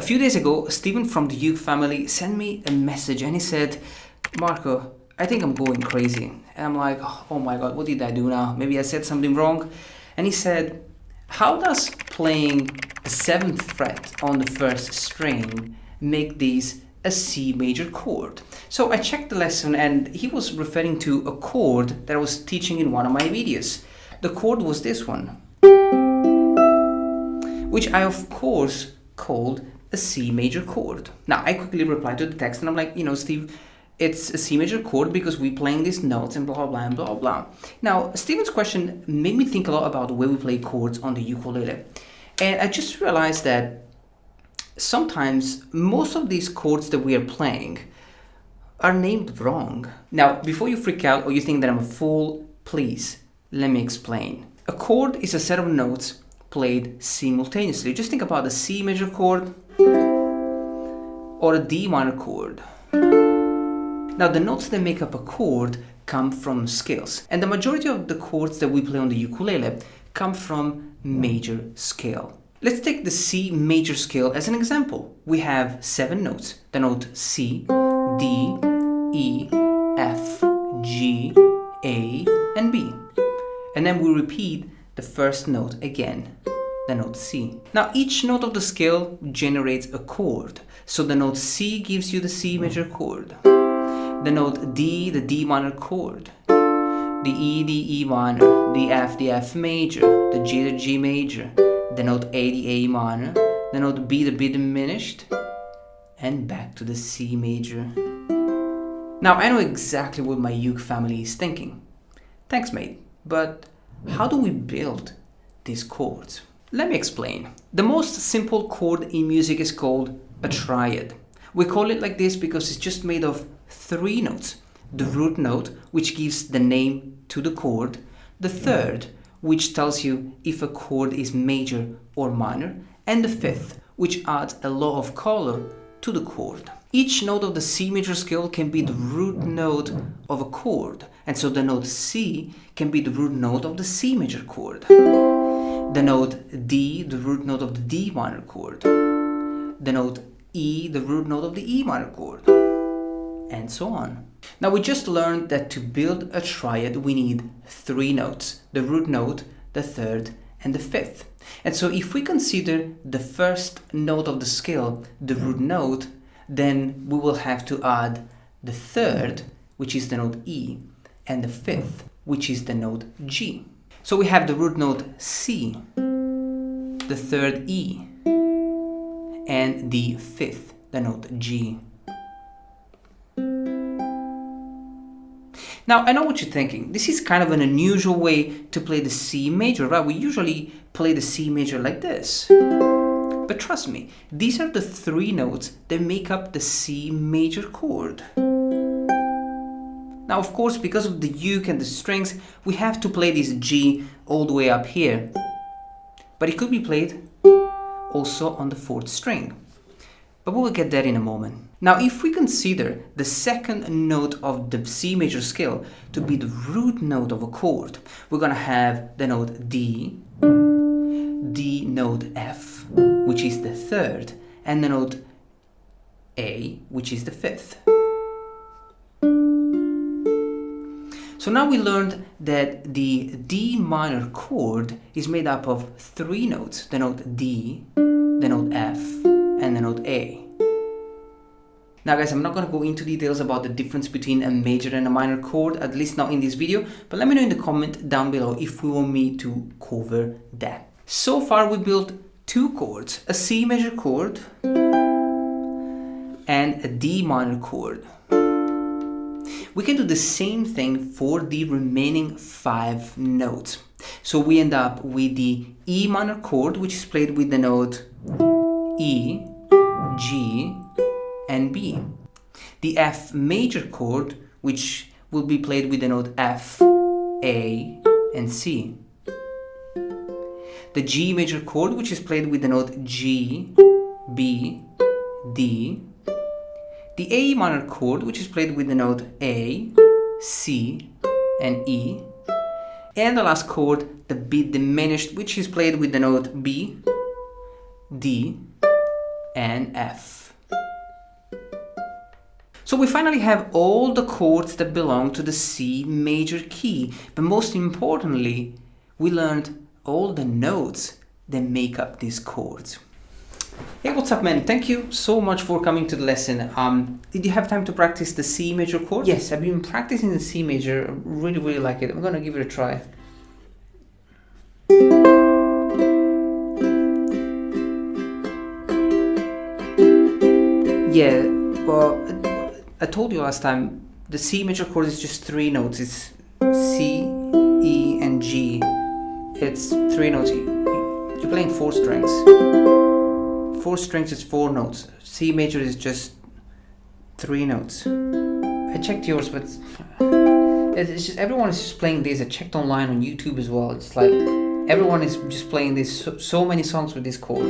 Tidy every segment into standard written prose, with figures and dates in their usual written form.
A few days ago, Steven from the Uke family sent me a message and he said, Marco, I think I'm going crazy. And I'm like, oh my God, what did I do now? Maybe I said something wrong. And he said, how does playing the 7th fret on the 1st string make this a C major chord? So I checked the lesson and he was referring to a chord that I was teaching in one of my videos. The chord was this one, which I of course called a C major chord. Now I quickly replied to the text and I'm like, Steve, it's a C major chord because we're playing these notes and blah blah and blah blah. Now Steven's question made me think a lot about the way we play chords on the ukulele, and I just realized that sometimes most of these chords that we are playing are named wrong. Now before you freak out or you think that I'm a fool, please let me explain. A chord is a set of notes played simultaneously. Just think about a C major chord or a D minor chord. Now the notes that make up a chord come from scales, and the majority of the chords that we play on the ukulele come from major scale. Let's take the C major scale as an example. We have 7 notes, the note C, D, E, F, G, A, and B. And then we repeat the first note again, the note C. Now each note of the scale generates a chord. So the note C gives you the C major chord. The note D, the D minor chord. The E minor. The F major. The G major. The note A, the A minor. The note B diminished. And back to the C major. Now I know exactly what my uke family is thinking. Thanks, mate. But how do we build these chords? Let me explain. The most simple chord in music is called a triad. We call it like this because it's just made of 3 notes. The root note, which gives the name to the chord. The third, which tells you if a chord is major or minor. And the 5th, which adds a lot of color to the chord. Each note of the C major scale can be the root note of a chord, and so the note C can be the root note of the C major chord. The note D, the root note of the D minor chord. The note E, the root note of the E minor chord, and so on. Now we just learned that to build a triad we need 3 notes, the root note, the 3rd, and the 5th. And so if we consider the first note of the scale the root note, then we will have to add the 3rd, which is the note E, and the 5th, which is the note G. So we have the root note C, the 3rd E, and the 5th, the note G. Now I know what you're thinking. This is kind of an unusual way to play the C major, right? We usually play the C major like this. But trust me, these are the 3 notes that make up the C major chord. Now of course, because of the uke and the strings, we have to play this G all the way up here. But it could be played also on the 4th string. But we'll get there in a moment. Now if we consider the 2nd note of the C major scale to be the root note of a chord, we're gonna have the note D, the note F, which is the 3rd, and the note A, which is the 5th. So now we learned that the D minor chord is made up of 3 notes, the note D, the note F, and the note A. Now guys, I'm not going to go into details about the difference between a major and a minor chord, at least not in this video, but let me know in the comment down below if you want me to cover that. So far we built 2 chords, a C major chord and a D minor chord. We can do the same thing for the remaining 5 notes. So we end up with the E minor chord, which is played with the note E, G, and B. The F major chord, which will be played with the note F, A, and C. The G major chord, which is played with the note G, B, D. The A minor chord, which is played with the note A, C, and E. And the last chord, the B diminished, which is played with the note B, D, and F. So we finally have all the chords that belong to the C major key, but most importantly, we learned all the notes that make up these chords. Hey, what's up, man? Thank you so much for coming to the lesson. Did you have time to practice the C major chord? Yes, I've been practicing the C major. I really like it. I'm gonna give it a try. Yeah, well, I told you last time, the C major chord is just 3 notes. It's C, E, and G. It's 3 notes. You're playing 4 strings. 4 strings is 4 notes. C major is just 3 notes. I checked yours, but it's just, everyone is just playing this. I checked online on YouTube as well. It's like everyone is just playing this. So many songs with this chord.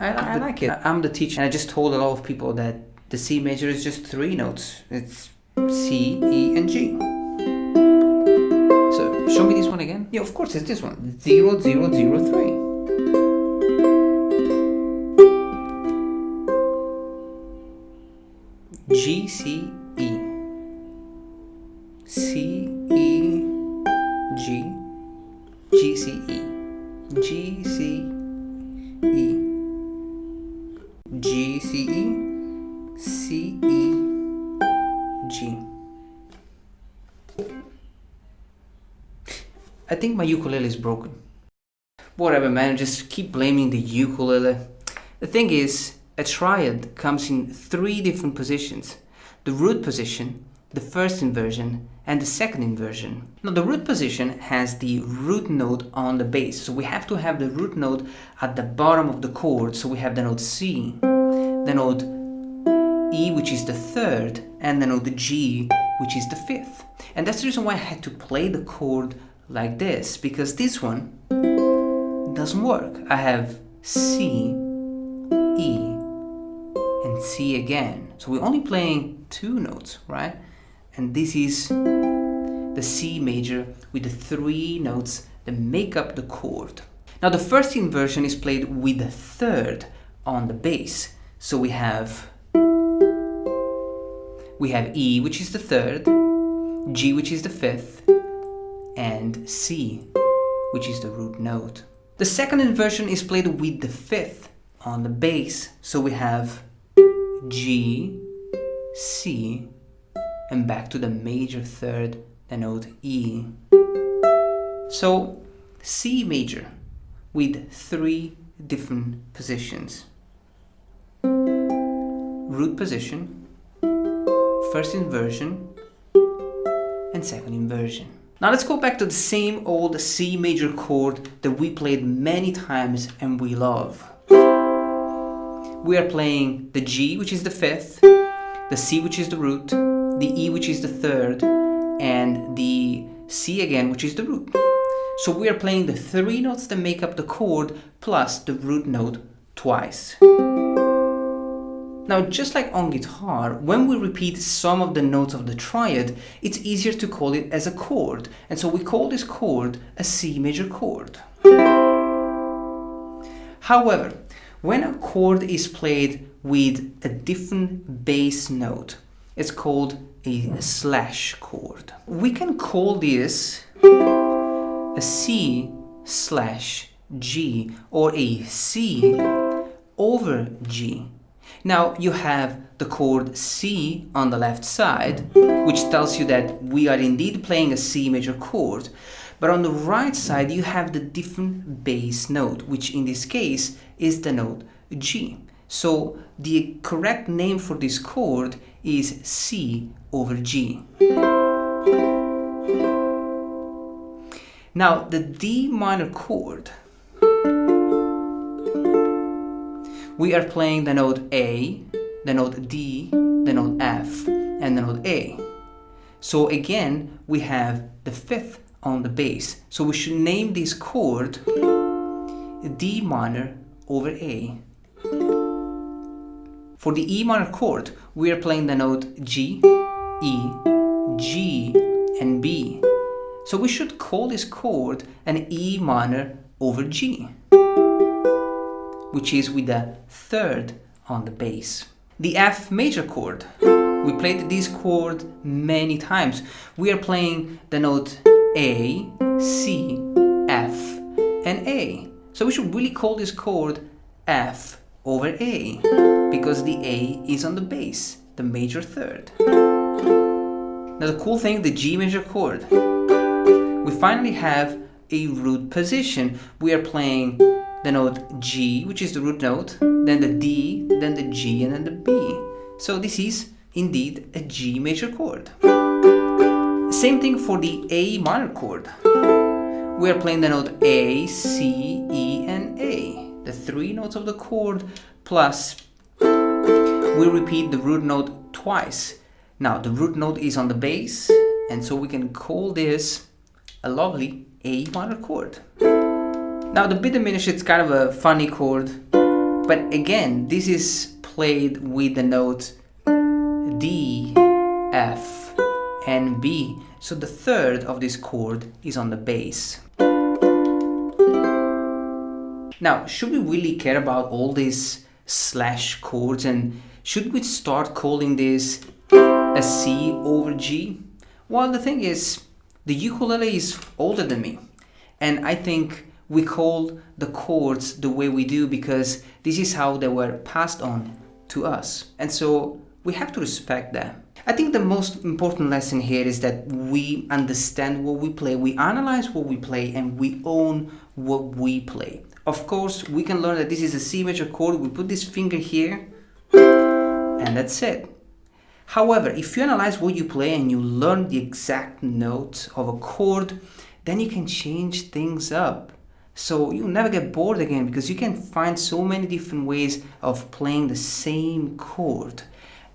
I like it. I'm the teacher, and I just told a lot of people that the C major is just 3 notes. It's C, E, and G. So show me this one again. Yeah, of course it's this one. 0, 0, 0, 3. G, C, E. C, E, G. G, C, E. G, C, E. G, C, E. C, E, G. I think my ukulele is broken. Whatever, man, just keep blaming the ukulele. The thing is, a triad comes in 3 different positions. The root position, the first inversion, and the second inversion. Now the root position has the root note on the bass, so we have to have the root note at the bottom of the chord. So we have the note C, the note E, which is the 3rd, and the note G, which is the 5th. And that's the reason why I had to play the chord like this, because this one doesn't work. I have C, E, and C again. So we're only playing 2 notes, right? And this is the C major with the 3 notes that make up the chord. Now the first inversion is played with the 3rd on the bass. So we have E, which is the 3rd, G, which is the 5th, and C, which is the root note. The second inversion is played with the 5th on the bass. So we have G, C, and back to the major 3rd, the note E. So C major with 3 different positions. Root position, first inversion, and second inversion. Now let's go back to the same old C major chord that we played many times and we love. We are playing the G, which is the 5th, the C, which is the root, the E, which is the 3rd, and the C again, which is the root. So we are playing the 3 notes that make up the chord plus the root note twice. Now, just like on guitar, when we repeat some of the notes of the triad, it's easier to call it as a chord. And so we call this chord a C major chord. However, when a chord is played with a different bass note, it's called a slash chord. We can call this a C slash G or a C over G. Now you have the chord C on the left side, which tells you that we are indeed playing a C major chord. But on the right side you have the different bass note, which in this case is the note G. So the correct name for this chord is C over G. Now the D minor chord, we are playing the note A, the note D, the note F, and the note A. So again, we have the 5th on the bass. So we should name this chord D minor over A. For the E minor chord, we are playing the note G, E, G, and B. So we should call this chord an E minor over G. which is with the third on the bass. The F major chord. We played this chord many times. We are playing the note A, C, F, and A. So we should really call this chord F over A, because the A is on the bass, the major third. Now the cool thing, the G major chord. We finally have a root position. We are playing the note G, which is the root note, then the D, then the G, and then the B. So this is indeed a G major chord. Same thing for the A minor chord. We are playing the note A, C, E, and A. The three notes of the chord, plus we repeat the root note twice. Now the root note is on the bass, and so we can call this a lovely A minor chord. Now the bit diminished, it's kind of a funny chord, but again, this is played with the notes D, F, and B. So the third of this chord is on the bass. Now, should we really care about all these slash chords, and should we start calling this a C over G? Well, the thing is, the ukulele is older than me, and I think we call the chords the way we do because this is how they were passed on to us, and so we have to respect that. I think the most important lesson here is that we understand what we play, we analyze what we play, and we own what we play. Of course, we can learn that this is a C major chord, we put this finger here, and that's it. However, if you analyze what you play and you learn the exact notes of a chord, then you can change things up. So you'll never get bored again because you can find so many different ways of playing the same chord.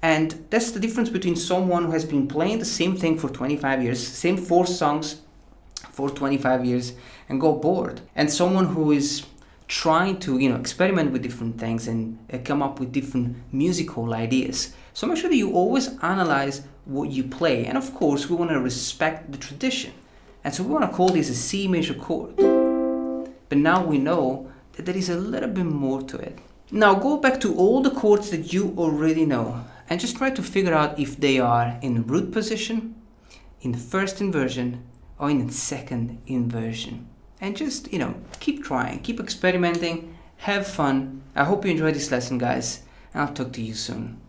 And that's the difference between someone who has been playing the same thing for 25 years, same 4 songs for 25 years, and got bored, and someone who is trying to experiment with different things and come up with different musical ideas. So make sure that you always analyze what you play, and of course we want to respect the tradition, and so we want to call this a C major chord. But now we know that there is a little bit more to it. Now go back to all the chords that you already know and just try to figure out if they are in root position, in the first inversion, or in the second inversion. And just, keep trying, keep experimenting, have fun. I hope you enjoyed this lesson, guys, and I'll talk to you soon.